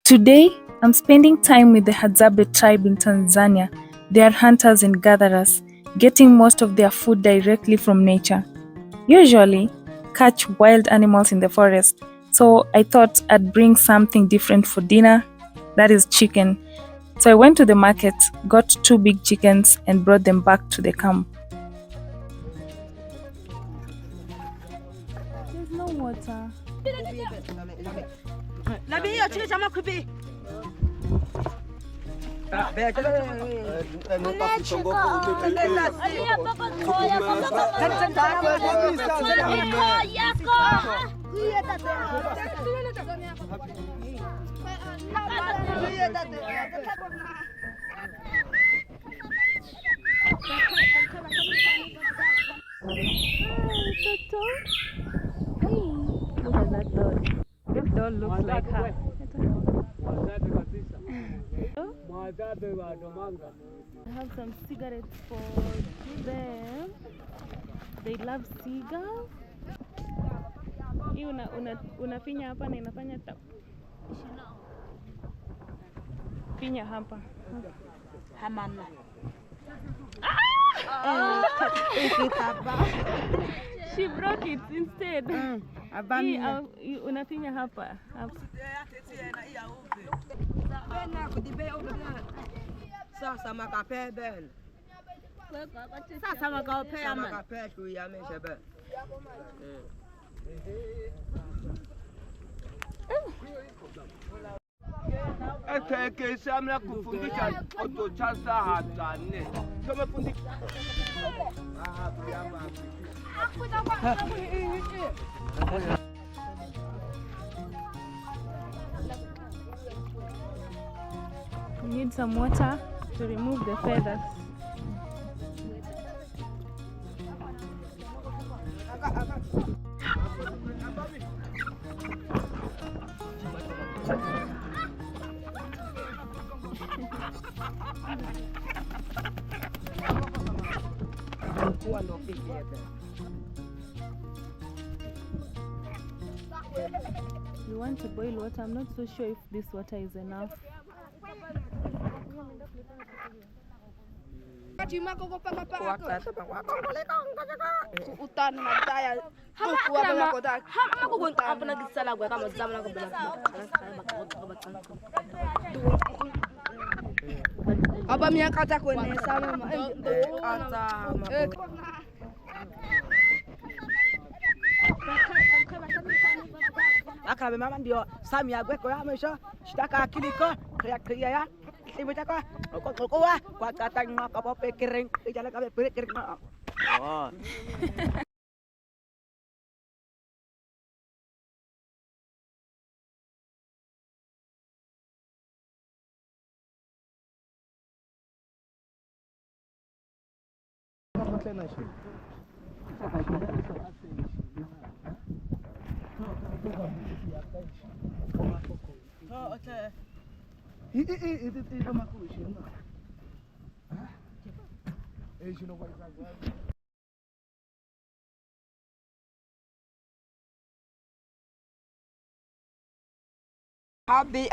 Today, I'm spending time with the Hazabe tribe in Tanzania. They are hunters and gatherers, getting most of their food directly from nature. Usually, catch wild animals in the forest, so I thought I'd bring something different for dinner, that is chicken. So I went to the market, got 2 big chickens and brought them back to the camp. There's no water. Look at that doll. This doll looks like her. I have some cigarettes for them. They love seagulls. Hii unafinya hapa na inafanya tap. Finya hapa. Hamana. She broke it instead. Unafinya hapa. Sasa makape ben. Sasa makape ama. Makape kuyame shebe. Eke samla kufundisha otochaza hatane. Kama fundisha. We need some water to remove the feathers. We want to boil water. I'm not so sure if this water is enough. Aba miakata kwenye sana akabe mama ndio sami agweko yamesha shitaka akiliko kriya ya imechaka kwa kwa kata ngaka pope kering ijala kabe kering oh Abi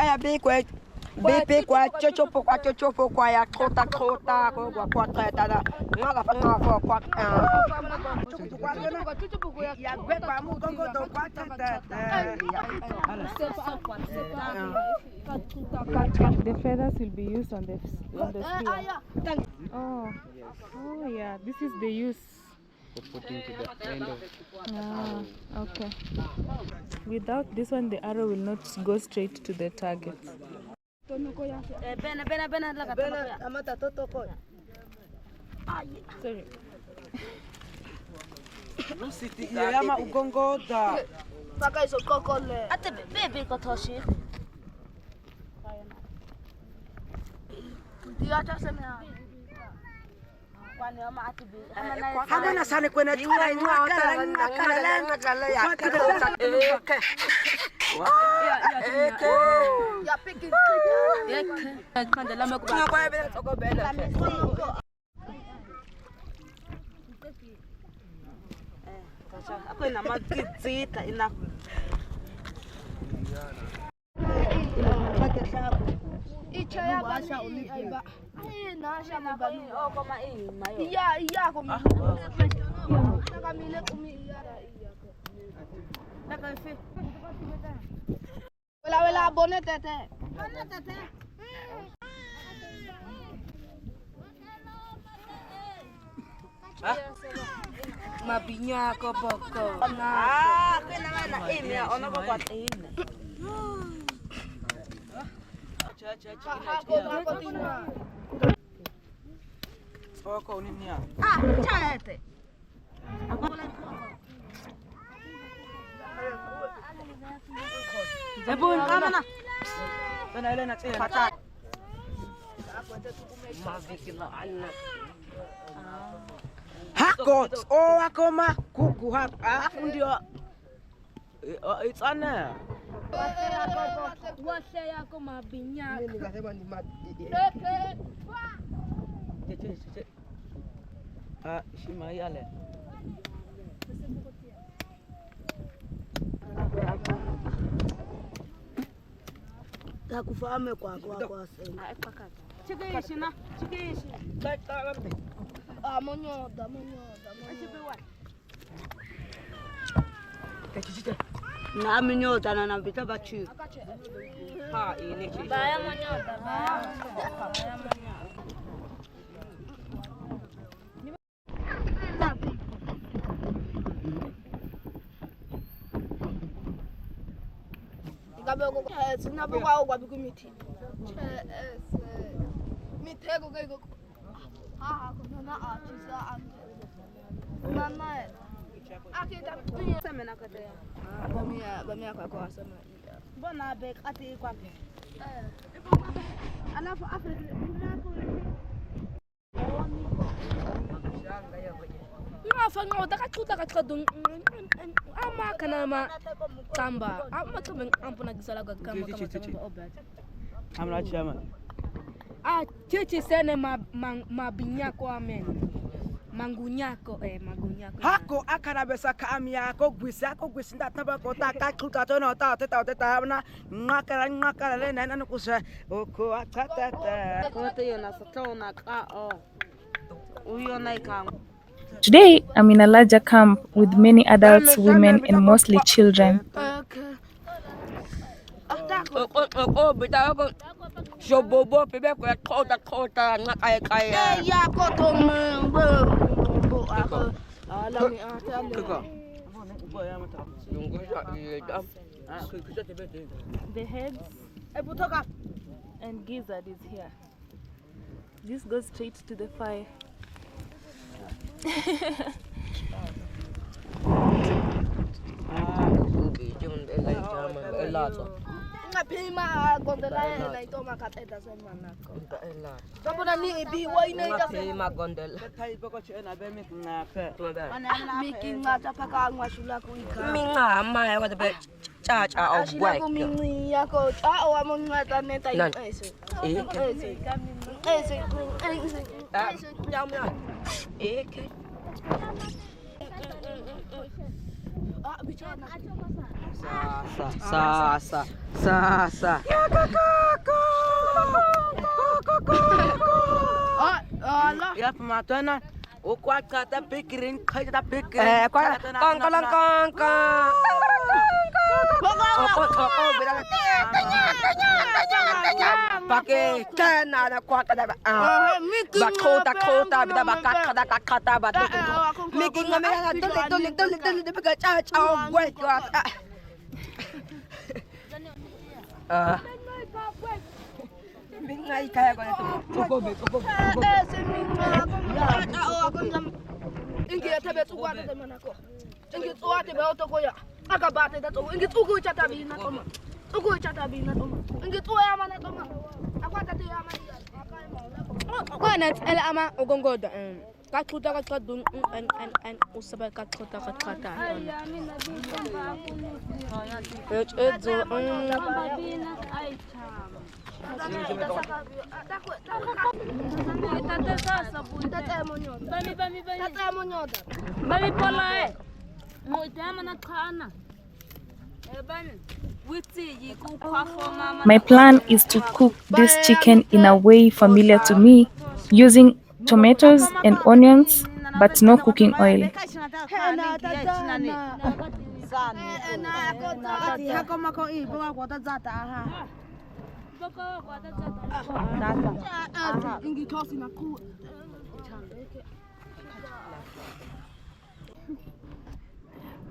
kwa chochopo kwa ya trota kwa treta da ngaka fanga kwa ya kwa mugongo do kwa treta. The feathers will be used on the spear. Oh yeah, this is the use. Putting to the end of Okay. Without this one, the arrow will not go straight to the target. Sorry. Rusiti yama ugongoda. Paka iso kokole. Ate bebe kotoshi. Diacha sana. Hamana sana kwenda chukula ngakala ya. Ya piki. Ya kanda lama kwa. Kwa bela toko bela. Ako ina magizita ina. Chaya basha aiba. Ai na sha mabani. Koma mayo. Iya ko mi. Saka mile kumi iya ra iya ko. Saka fi. Wala bonne tete. Bonne tete. Mabinya ko boko. Kena na ini ya, ono buat ini. Ako tingna. Oh, kau ni ni ya. Chayate. Jabun, kama na. Kana ile na tena. Patat. Mabikila anak. Hakot. Oh, ako ma kuku hak. Aku ndio. It's ana. Wase yako mabinya. Mimi nikasema ni Cek. Shima yale. Takufahamu kwa sasa. Chikishi na. Chikishi. Monyoda. Na minyoda na nambita bachi. Ha ini chishi. Baya monyoda. Ngabeko sinabokwa kwabi kumiti. Mitego kayiko. Kuna achisa ante. Nana. Akita semena kate. Bamia kwa sana. Bona bek ati kwake. Alafu Afrika Ngafanya utakachuta katika ama kana ma tamba ama kama ampuna gisala kama obet Amra chama. Chichi sene mabinyako amen mangunyako magunyako Hako akana besa kam yako gwisi ndataba ko ta ka kuta to no ta na ngakara le nana kusa oko atata Ko te yona satona ka o. Uyo na ikang. Today, I'm in a larger camp with many adults, women, and mostly children. Bitaw ko. Shobobo pebe ko kota ngakay. ya kotong bo ako alami atale The heads and gizzard is here. This goes straight to the fire. ngapima gondola na ito makateta sa manako kapona ni ibiwa ina ita Ngapima gondel. tai boko chena be mik ngaka miki ngata paka ngwashula ku ika Minga ma wa be cha o ashila bwek. ku mingi yako cha o amon ngata neta Nan. ese Jamnya. Eke. bicara sa ya pamatana o kwa kata pikirin khai ta pikirin Kong. Pakai kan ada kuat ada kota bida kata bat making ngamela tulik bega cha gue kuat mingai kaya kau itu ingi tabe tuwa ta manako ingi tuwa te ba to koya aka ba te da to ingi tuku cha ta bi na to ma ingi tuwa ya mana to ma akwata te ya mana kwana ele ama ugongoda kathuta kathadun en usaba kathuta kathata edzo Bami pola mo itama na khana My plan is to cook this chicken in a way familiar to me, using tomatoes and onions, but no cooking oil.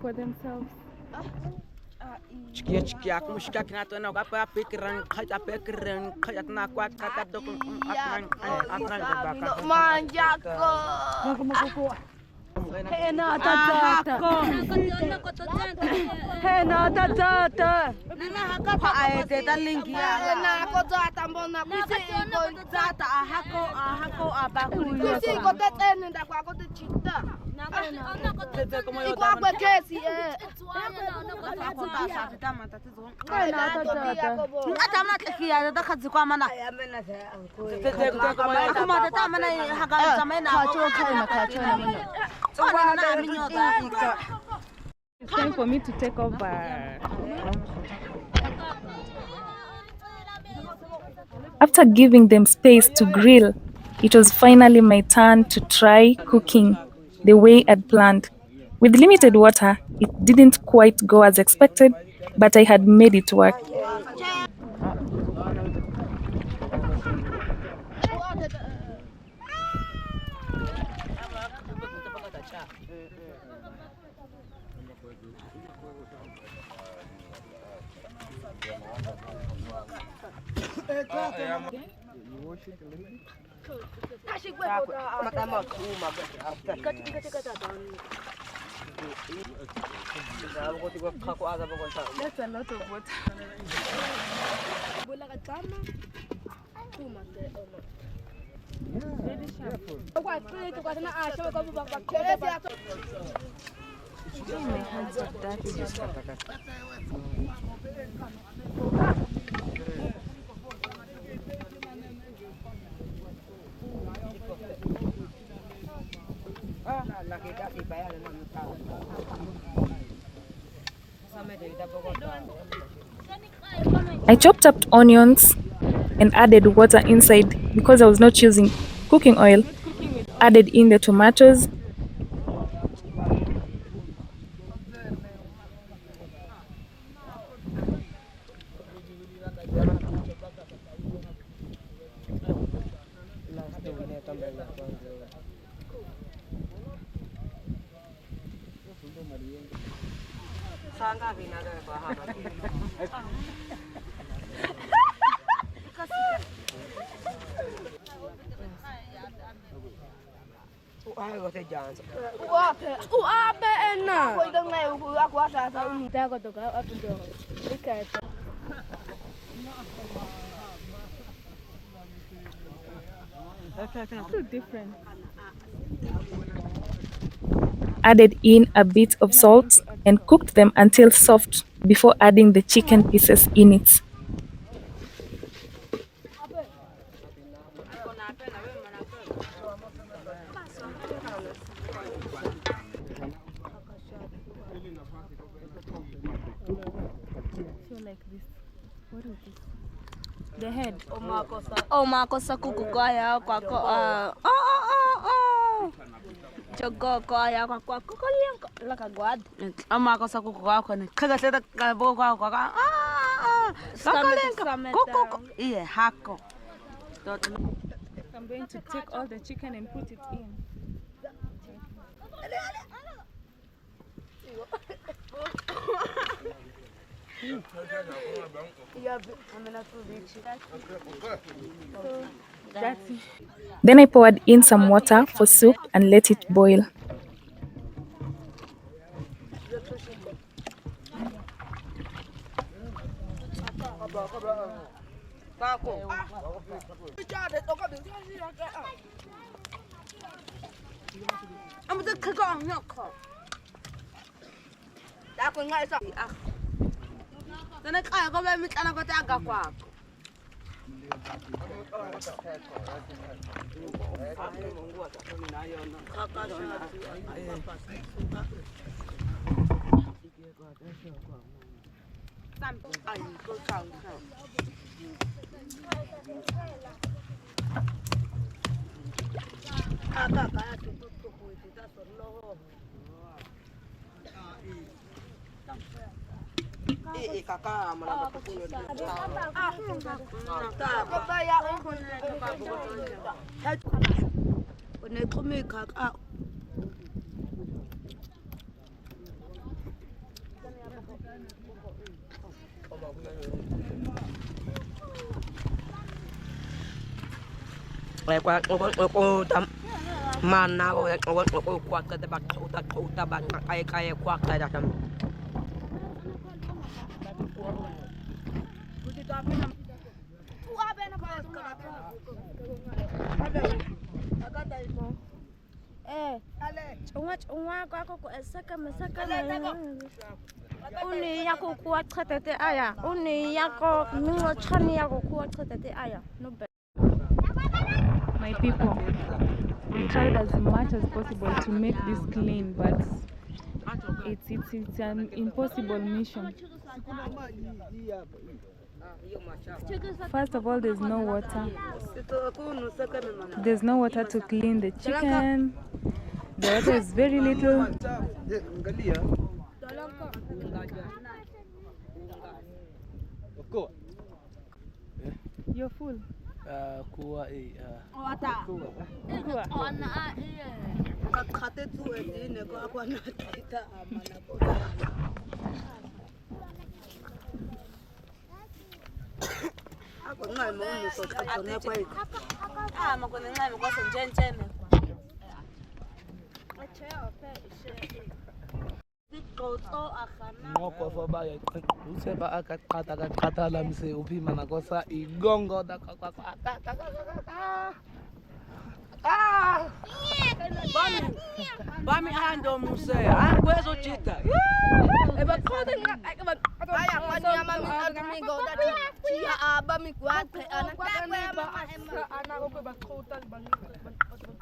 For themselves. Chikia aku mesti kena tu nak apa pikiran kerja pikiran kerja nak kuat kata dokun Hena tata. Hena tata. Pai teta linki ya. Na ko zata mbona Nisi ko tata hako abaku. kusi ko tetene nda kwa ko chita. Iko akwe kesi Atamna tlekia da khazi kwa mana. Kuma da tamana haga zamena. It's time for me to take over. After giving them space to grill, it was finally my turn to try cooking the way I'd planned. With limited water, it didn't quite go as expected, but I had made it work. That's a lot of water. My hands are dirty. I chopped up onions and added water inside because I was not using cooking oil. Added in the tomatoes. So different. Added in a bit of salt and cooked them until soft before adding the chicken pieces in it. What is this? The head. Oh makosa kuku kaya kwa Jogo kaya kwa laka gwad. Amakosa kuku kwa ni kaga seta ka bo kwa kuku iye hako. I'm going to take all the chicken and put it in. Then I poured in some water for soup and let it boil. Kakak malah betul. Mana kau kuat ke tempat utak banyak kayak kuat kayak macam. Unga ko esaka mesaka uni yako kuwa tete aya uni yako mingo chani yako kuwa tete aya no better. My people, we tried as much as possible to make this clean, but it's an impossible mission. First of all, there's no water. There's no water to clean the chicken. The water is very little. You're full. Kuwa ngoko soba ya useba akakata la mse upima nakosa igongo da Bami ando muse, angwezo chita. Eba kote nga aya kwani ama mi go da tia aba mi kwate ana kwakwe ana ko ba kota bang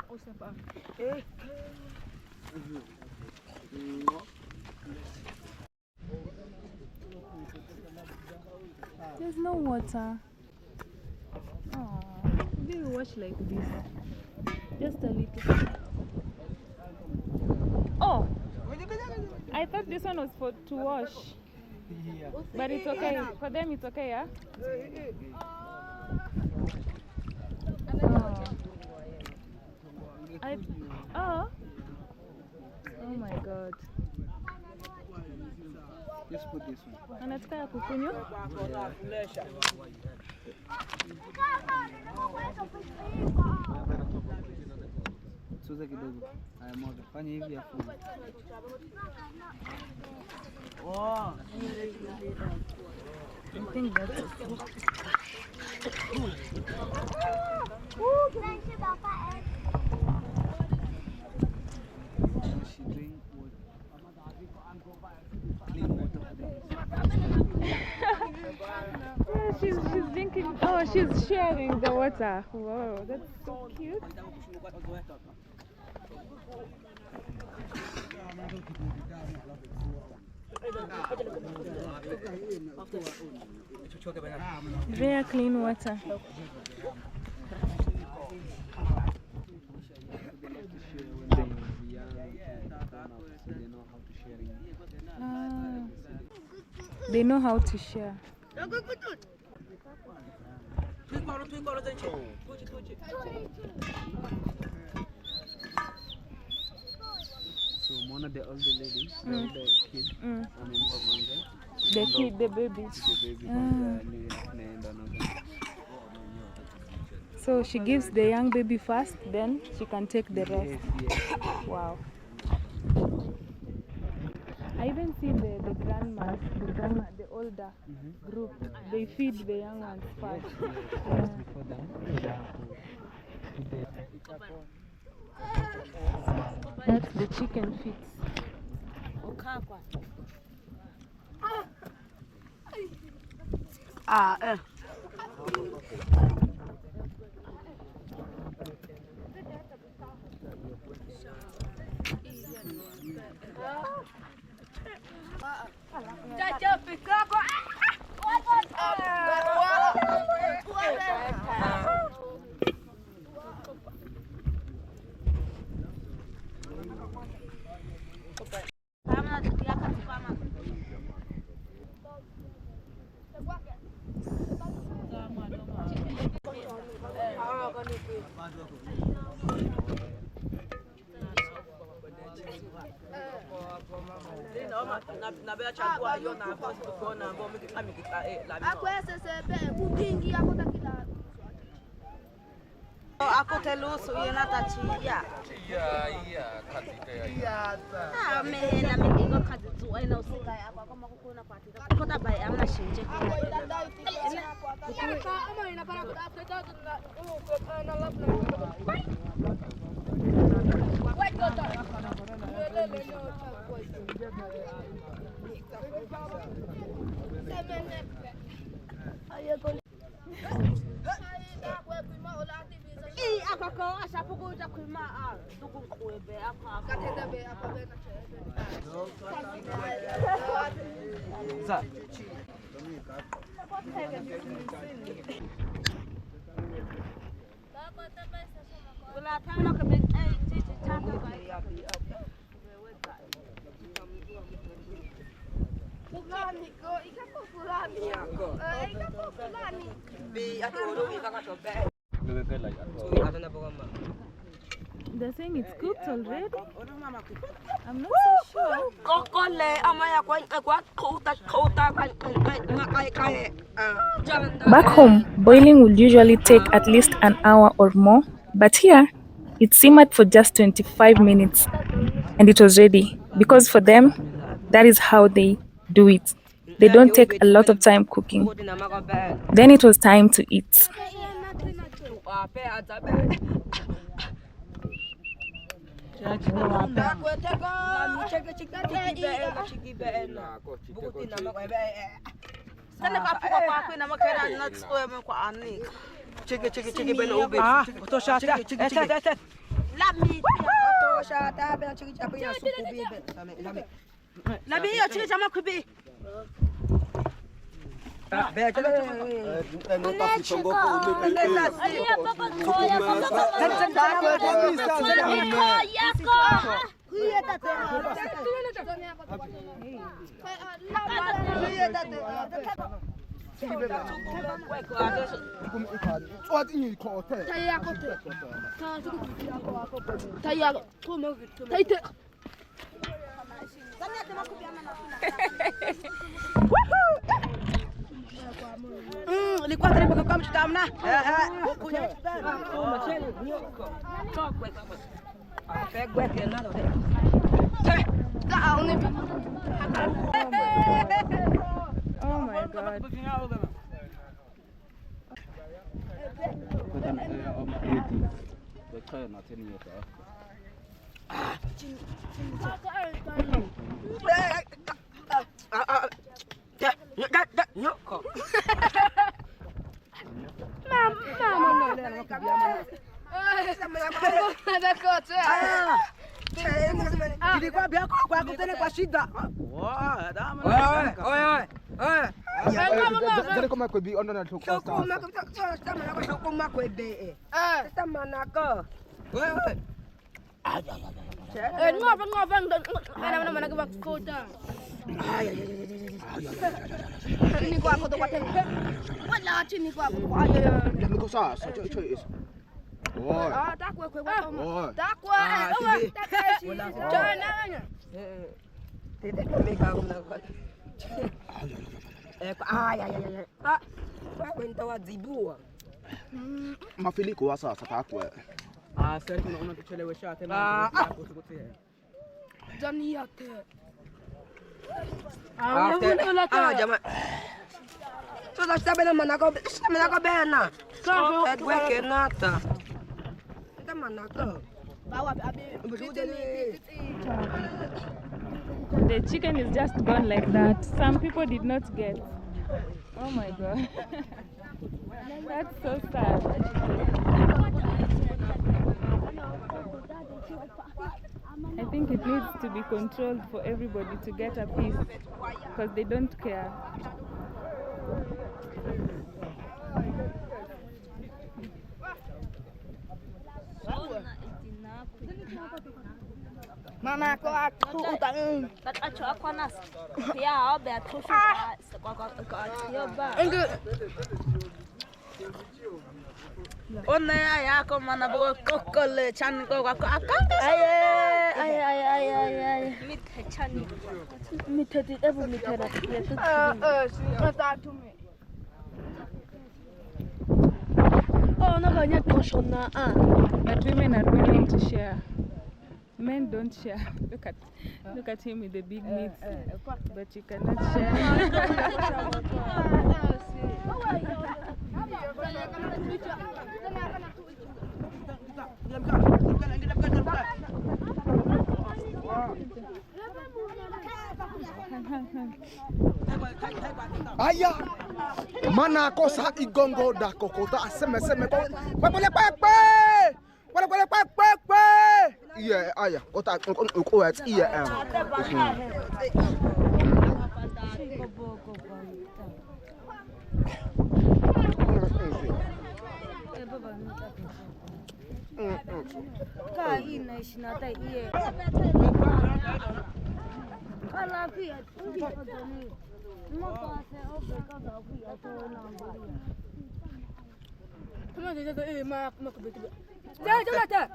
oseba. There's no water. Oh, maybe we wash like this. Just a little. Oh, I thought this one was for to wash. But it's okay. For them, it's okay, yeah? Oh. Oh my God. just put this one. Anataka ya kukunywa? Suza kidogo. Haya moja. Fanya hivi afu. Oh. I think that's it. She drink clean water Yeah, she's drinking. Oh, she's sharing the water. Wow, that's so cute. Very clean water. They know how to share. So one of the older ladies, the older kid, and then The kid, the baby. So she gives the young baby first, then she can take the rest. Yes. Wow. I even see the grandmas, the older group, they feed the young ones first. Before them, That's the chicken feet. Cha cha pika ko. Aku telusu yena tachia. Iya, katite ya. Ah, me na me ingo kazi tu ena usika hapa kama kukuna kwa tika. Kota bai amna shinje. Akako ashapukuja kuima tukukwebe akako katenda be akwabe na Za. Wala tana ka ben titi tata ba fulani ko ikako fulani yako ikako fulani Bi ati oro ikakasobe. They're saying it's cooked already. I'm not so sure. Back home, boiling would usually take at least an hour or more, but here, it simmered for just 25 minutes and it was ready because for them, that is how they do it. They don't take a lot of time cooking. Then it was time to eat. Oh my God. Mafiliko wa sasa takwe. Sasa tunaona tuchelewesha tena. Jani yake. Jamaa. Sasa sabena manako bena. Edweke nata. Ita manako. The chicken is just gone like that. Some people did not get. Oh my God. That's so sad. I think it needs to be controlled for everybody to get a piece because they don't care. Mama ko aku utang. tak acho akonas ya be atrushu kwa yo ba Ona ya ko mana bo kokole chan ko ka Ay. Mithe ebu mithe na Oh, no ganya koshona But women are willing to share. Men don't share. Look at him with the big meat. But you cannot share. Aya, mana kosa igongo da kokota seme ko. Wale pepe. Iya, aya, kota ko at iya. Ka ina ishinata iye. Kala pia tuni. Moto ase obe kaza pia to na mbali. Come on, ma kubeti. Jala.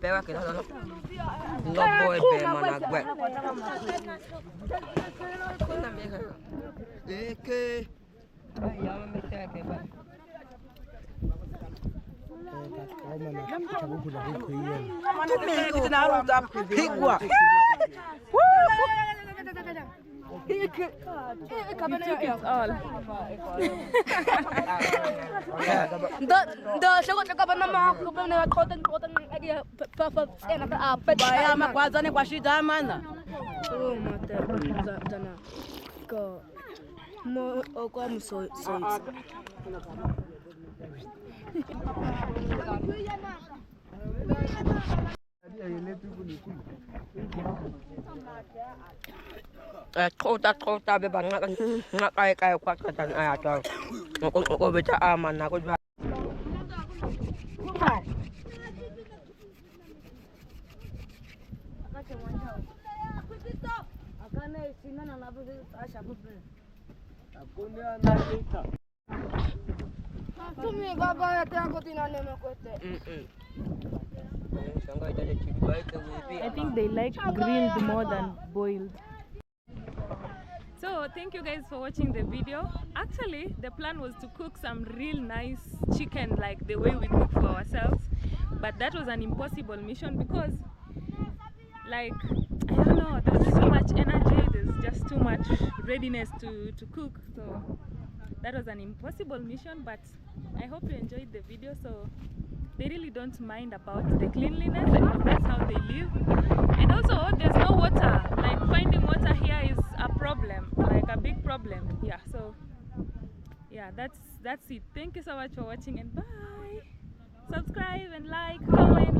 pewa que no boy be mana gwe. Que ya me mete que va. Kota be bang nak kai kuat katan ai atau ko beca aman aku juga I think they like grilled more than boiled. So thank you guys for watching the video. Actually, the plan was to cook some real nice chicken like the way we cook for ourselves, but that was an impossible mission because, like, I don't know, there's so much energy, there's just too much readiness to cook, so that was an impossible mission. But I hope you enjoyed the video. So they really don't mind about the cleanliness, and that's how they live. And also there's no water, like finding water here is a problem, like a big problem. Yeah, so yeah, that's it. Thank you so much for watching, and bye. Subscribe and like, comment.